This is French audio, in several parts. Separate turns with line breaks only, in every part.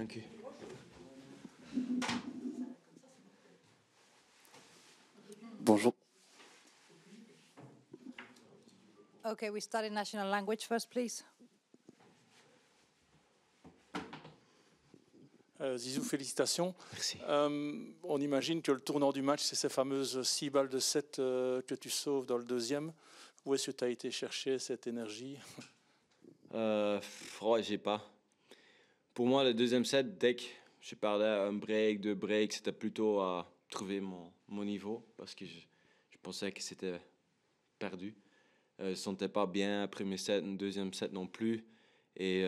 Thank you.
Bonjour.
Okay, we start in national language first, please.
Zizou, félicitations.
Merci.
On imagine que le tournant du match, c'est ces fameuses 6 balles de 7 que tu sauves dans le deuxième. Où est-ce que tu as été chercher cette énergie?
J'ai pas. Pour moi, le deuxième set, dès que je parlais un break, deux breaks, c'était plutôt à trouver mon niveau parce que je pensais que c'était perdu. Je ne sentais pas bien, premier set, deuxième set non plus. Et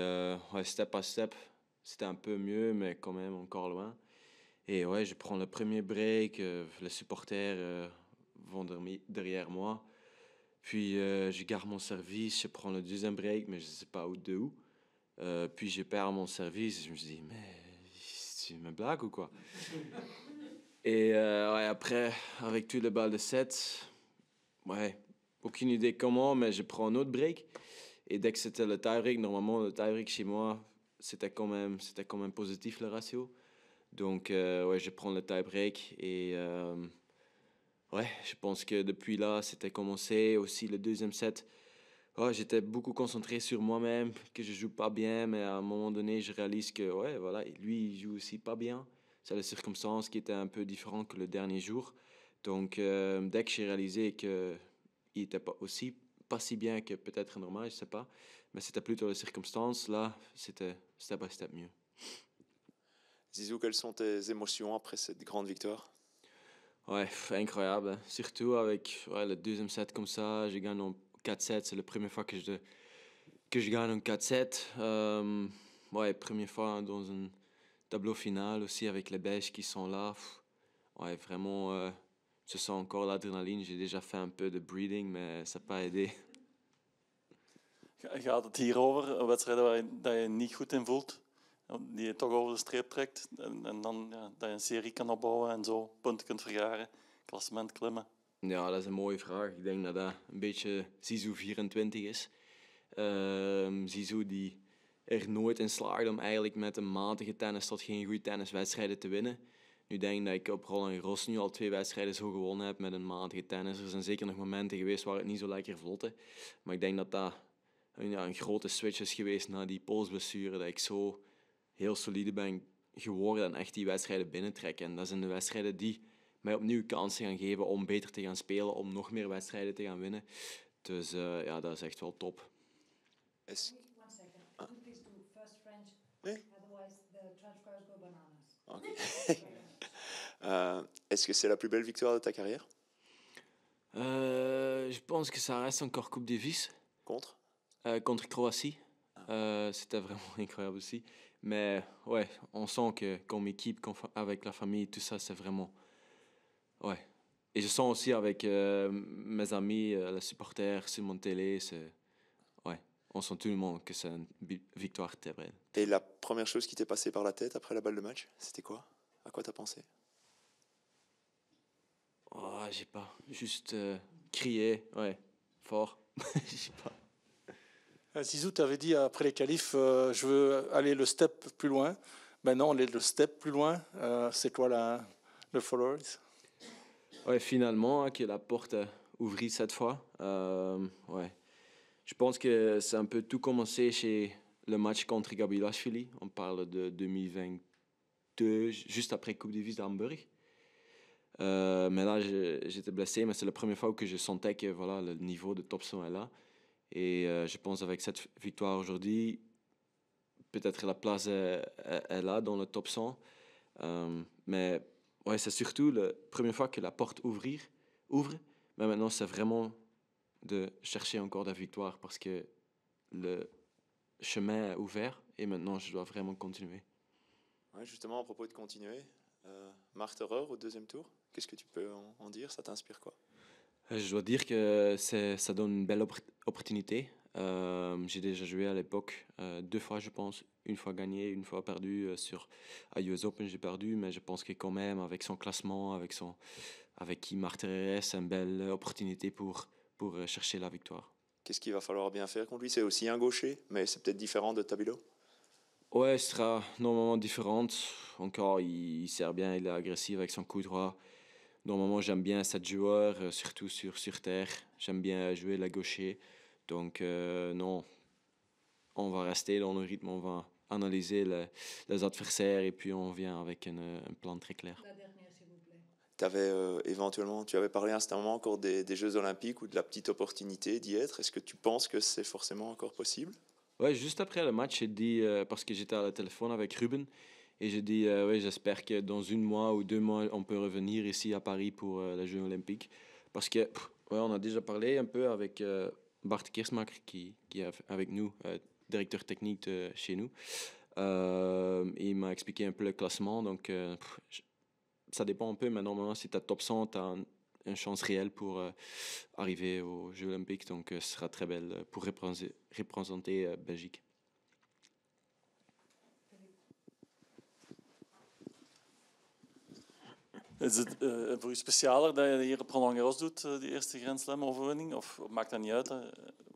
step by step, c'était un peu mieux, mais quand même encore loin. Et ouais, je prends le premier break, les supporters vont derrière moi. Puis je garde mon service, je prends le deuxième break, mais je ne sais pas où. Puis je perds mon service, je me dis, mais tu me blagues ou quoi? Et après, avec toutes les balles de 7, aucune idée comment, mais je prends un autre break. Et dès que c'était le tie-break, normalement, le tie-break chez moi, c'était quand même positif le ratio. Donc, je prends le tie-break et je pense que depuis là, c'était commencé. Aussi, le deuxième set, j'étais beaucoup concentré sur moi-même, que je joue pas bien, mais à un moment donné, je réalise que, lui, il joue aussi pas bien. C'est les circonstances qui étaient un peu différentes que le dernier jour. Donc, dès que j'ai réalisé qu'il était pas si bien que peut-être normal, je sais pas, mais c'était plutôt les circonstances, là, c'était step by step mieux.
Zizou, quelles sont tes émotions après cette grande victoire?
Ouais, incroyable, hein. Surtout avec le deuxième set comme ça, je gagne en 4-7, c'est la première fois que je gagne en 4-7. Première fois dans un tableau final aussi avec les Belges qui sont là. Vraiment, je sens encore l'adrénaline. J'ai déjà fait un peu de breathing, mais ça n'a pas aidé.
Gaat het hier over wedstrijden waar je niet goed in voelt, die je toch over de streep trekt en dan dat je een serie kan opbouwen en zo punten kunt vergaren, klassement klimmen?
Ja, dat is een mooie vraag. Ik denk dat dat een beetje Zizou 24 is. Zizou die er nooit in slaagde om eigenlijk met een matige tennis tot geen goede tenniswedstrijden te winnen. Nu denk ik dat ik op Roland Garros nu al 2 wedstrijden zo gewonnen heb met een matige tennis. Er zijn zeker nog momenten geweest waar het niet zo lekker vlotte. Maar ik denk dat dat een grote switch is geweest na die polsblessure. Dat ik zo heel solide ben geworden en echt die wedstrijden binnentrekken. En dat zijn de wedstrijden die mij opnieuw kansen gaan geven om beter te gaan spelen, om nog meer wedstrijden te gaan winnen. Dus dat is echt wel top.
One second. Could you please do first French?
Oui.
Otherwise, the transcribers go bananas.
Okay. Est-ce que c'est la plus belle victoire de ta carrière?
Je pense que ça reste encore Coupe Davis.
Contre?
Contre Croatie. C'était vraiment incroyable aussi. Mais on sent que comme équipe, avec la famille, tout ça, c'est vraiment... Ouais. Et je sens aussi avec mes amis, les supporters sur mon télé, on sent tout le monde que c'est une victoire très belle.
Et la première chose qui t'est passée par la tête après la balle de match, c'était quoi? À quoi t'as pensé?
J'ai pas. Juste crier, fort. Je sais pas.
Zizou, tu avais dit après les qualifs, je veux aller le step plus loin. Maintenant, on est le step plus loin. C'est quoi le followers?
Finalement, que la porte a ouvert cette fois. Je pense que c'est un peu tout commencé chez le match contre Gabilashvili. On parle de 2022, juste après Coupe Davis d'Hamburg. Mais là, j'étais blessé, mais c'est la première fois que je sentais que le niveau de top 100 est là. Et je pense avec cette victoire aujourd'hui, peut-être la place est là dans le top 100. Mais c'est surtout la première fois que la porte ouvre. Mais maintenant, c'est vraiment de chercher encore la victoire parce que le chemin est ouvert et maintenant, je dois vraiment continuer.
Ouais, justement, à propos de continuer, Marc Terreur au deuxième tour, qu'est-ce que tu peux en dire? Ça t'inspire quoi?
Je dois dire que ça donne une belle opportunité. J'ai déjà joué à l'époque 2 fois, je pense. Une fois gagné, une fois perdu. À US Open, j'ai perdu, mais je pense que quand même, avec son classement, avec qui Marc Terreur, c'est une belle opportunité pour chercher la victoire.
Qu'est-ce qu'il va falloir bien faire contre lui? C'est aussi un gaucher, mais c'est peut-être différent de Tabilo.
Ouais, ce sera normalement différent. Encore, il sert bien, il est agressif avec son coup droit. Normalement, j'aime bien cette joueur, surtout sur terre. J'aime bien jouer la gaucher. Donc, non, on va rester dans le rythme, on va analyser les adversaires et puis on vient avec un plan très clair.
La dernière, s'il vous plaît.
Éventuellement, tu avais parlé à un moment encore des Jeux Olympiques ou de la petite opportunité d'y être. Est-ce que tu penses que c'est forcément encore possible?
Ouais, juste après le match, j'ai dit, parce que j'étais à la téléphone avec Ruben, et j'ai dit, ouais, j'espère que dans 1 mois ou 2 mois, on peut revenir ici à Paris pour les Jeux Olympiques. Parce que, ouais, on a déjà parlé un peu avec Bart Kersmaker, qui est avec nous, directeur technique de chez nous. Il m'a expliqué un peu le classement, donc ça dépend un peu, mais normalement, si tu as top 100, tu as une chance réelle pour arriver aux Jeux Olympiques. Donc, ce sera très belle pour représenter Belgique.
Is het voor u specialer dat je hier op Roland Garros doet, die eerste Grand Slam overwinning? Of maakt dat niet uit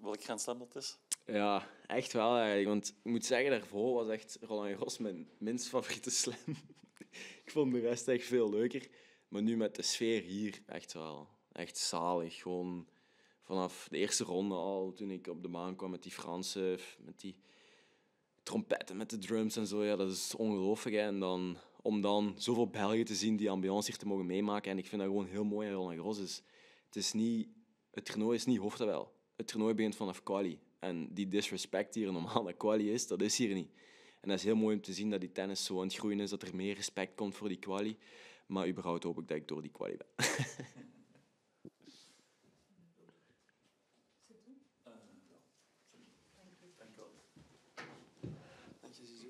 welk Grand Slam dat is?
Ja, echt wel eigenlijk. Want ik moet zeggen, daarvoor was echt Roland Garros mijn minst favoriete slam. Ik vond de rest echt veel leuker. Maar nu met de sfeer hier, echt wel. Echt zalig. Gewoon vanaf de eerste ronde al, toen ik op de baan kwam met die Fransen, met die trompetten, met de drums en zo. Ja, dat is ongelooflijk. Hè. En dan, om dan zoveel Belgen te zien, die ambiance hier te mogen meemaken. En ik vind dat gewoon heel mooi aan Roland Garros. Dus het toernooi is niet hoofdtabel. Het toernooi begint vanaf quali. En die disrespect die er normaal naar quali is, dat is hier niet. En dat is heel mooi om te zien dat die tennis zo aan het groeien is, dat er meer respect komt voor die quali. Maar überhaupt hoop ik dat ik door die quali ben.